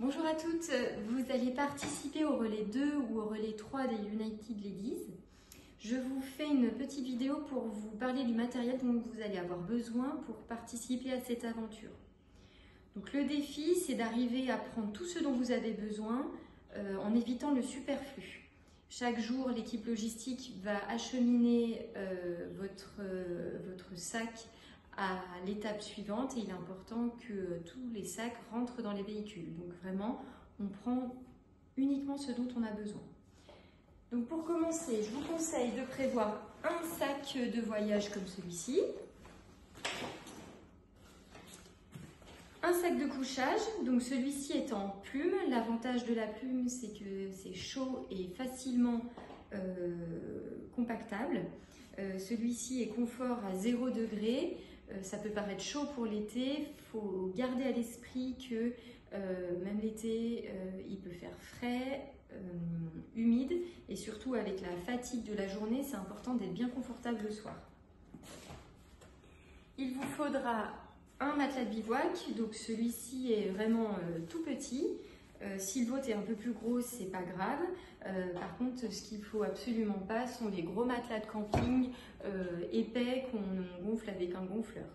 Bonjour à toutes, vous allez participer au relais 2 ou au relais 3 des United Ladies. Je vous fais une petite vidéo pour vous parler du matériel dont vous allez avoir besoin pour participer à cette aventure. Donc le défi, c'est d'arriver à prendre tout ce dont vous avez besoin en évitant le superflu. Chaque jour, l'équipe logistique va acheminer votre sac à l'étape suivante et il est important que tous les sacs rentrent dans les véhicules. Donc vraiment, on prend uniquement ce dont on a besoin. Donc pour commencer, je vous conseille de prévoir un sac de voyage comme celui-ci, un sac de couchage, donc celui-ci est en plume. L'avantage de la plume, c'est que c'est chaud et facilement compactable. Celui-ci est confort à 0 degré. Ça peut paraître chaud pour l'été, il faut garder à l'esprit que même l'été, il peut faire frais, humide et surtout avec la fatigue de la journée, c'est important d'être bien confortable le soir. Il vous faudra un matelas de bivouac, donc celui-ci est vraiment tout petit. Si le vôtre est un peu plus gros, c'est pas grave. Par contre, ce qu'il faut absolument pas sont les gros matelas de camping épais qu'on gonfle avec un gonfleur.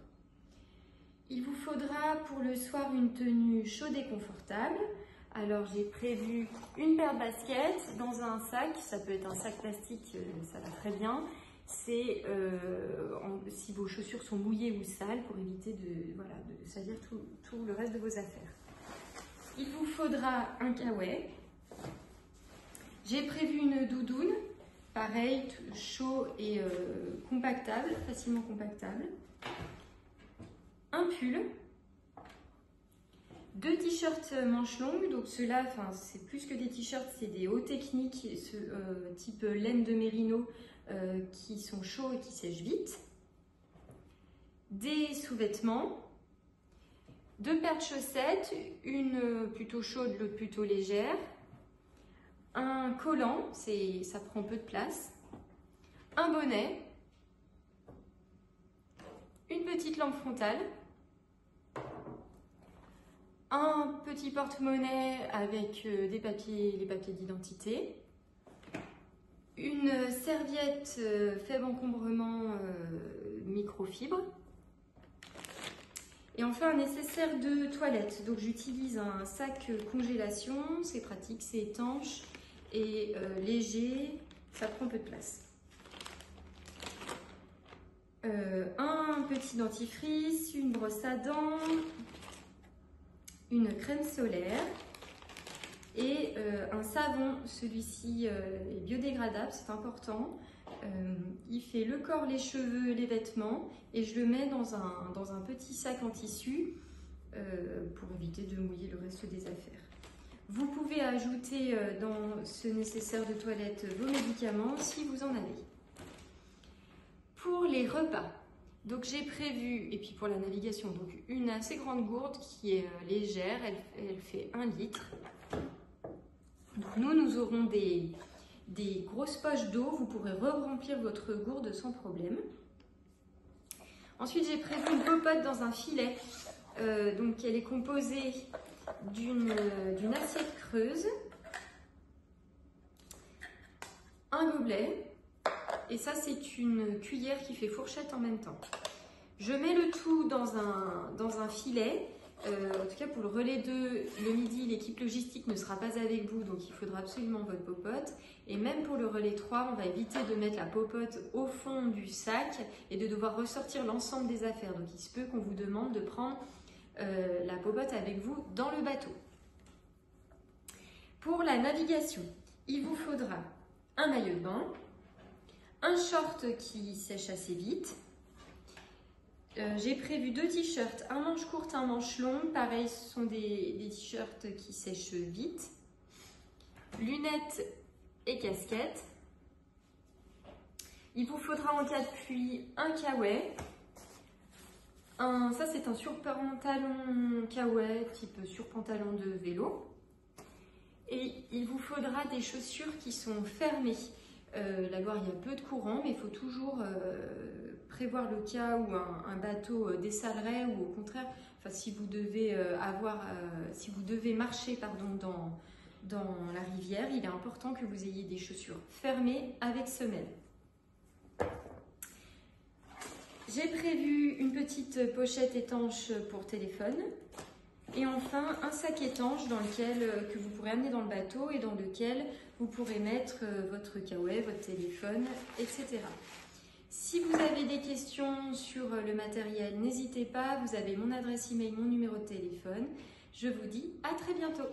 Il vous faudra pour le soir une tenue chaude et confortable. Alors j'ai prévu une paire de baskets dans un sac, ça peut être un sac plastique, ça va très bien. C'est si vos chaussures sont mouillées ou sales pour éviter de salir tout le reste de vos affaires. Il vous faudra un kawaii. J'ai prévu une doudoune, pareil, chaud et compactable, facilement compactable. Un pull. 2 t-shirts manches longues, donc ceux-là, c'est plus que des t-shirts, c'est des hauts techniques, type laine de mérino, qui sont chauds et qui sèchent vite. Des sous-vêtements. 2 paires de chaussettes, une plutôt chaude, l'autre plutôt légère. Un collant, ça prend peu de place. Un bonnet. Une petite lampe frontale. Un petit porte-monnaie avec les papiers d'identité. Une serviette faible encombrement microfibre. Et enfin un nécessaire de toilette. Donc j'utilise un sac congélation, c'est pratique, c'est étanche et léger, ça prend peu de place. Un petit dentifrice, une brosse à dents, une crème solaire et un savon. Celui-ci est biodégradable, c'est important. Il fait le corps, les cheveux, les vêtements et je le mets dans un petit sac en tissu pour éviter de mouiller le reste des affaires. Vous pouvez ajouter dans ce nécessaire de toilette vos médicaments si vous en avez. Pour les repas, donc j'ai prévu, et puis pour la navigation, donc une assez grande gourde qui est légère, elle fait 1 litre. Donc nous aurons des grosses poches d'eau, vous pourrez re-remplir votre gourde sans problème. Ensuite, j'ai prévu une popote dans un filet. Donc elle est composée d'une assiette creuse, un gobelet, et ça c'est une cuillère qui fait fourchette en même temps. Je mets le tout dans un filet. En tout cas pour le relais 2, le midi, l'équipe logistique ne sera pas avec vous, donc il faudra absolument votre popote. Et même pour le relais 3, on va éviter de mettre la popote au fond du sac et de devoir ressortir l'ensemble des affaires. Donc il se peut qu'on vous demande de prendre la popote avec vous dans le bateau. Pour la navigation, il vous faudra un maillot de bain, un short qui sèche assez vite. J'ai prévu 2 t-shirts, un manche courte, un manche longue. Pareil, ce sont des t-shirts qui sèchent vite. Lunettes et casquette. Il vous faudra en cas de pluie un kawaii. Ça c'est un surpantalon kawaii type surpantalon de vélo. Et il vous faudra des chaussures qui sont fermées. Là-bas, il y a peu de courant, mais il faut toujours prévoir le cas où un bateau dessalerait ou au contraire enfin si vous devez si vous devez marcher pardon, dans la rivière, il est important que vous ayez des chaussures fermées avec semelle. J'ai prévu une petite pochette étanche pour téléphone et enfin un sac étanche que vous pourrez amener dans le bateau et dans lequel vous pourrez mettre votre kawaii, votre téléphone, etc. Si vous avez des questions sur le matériel, n'hésitez pas, vous avez mon adresse email, mon numéro de téléphone. Je vous dis à très bientôt.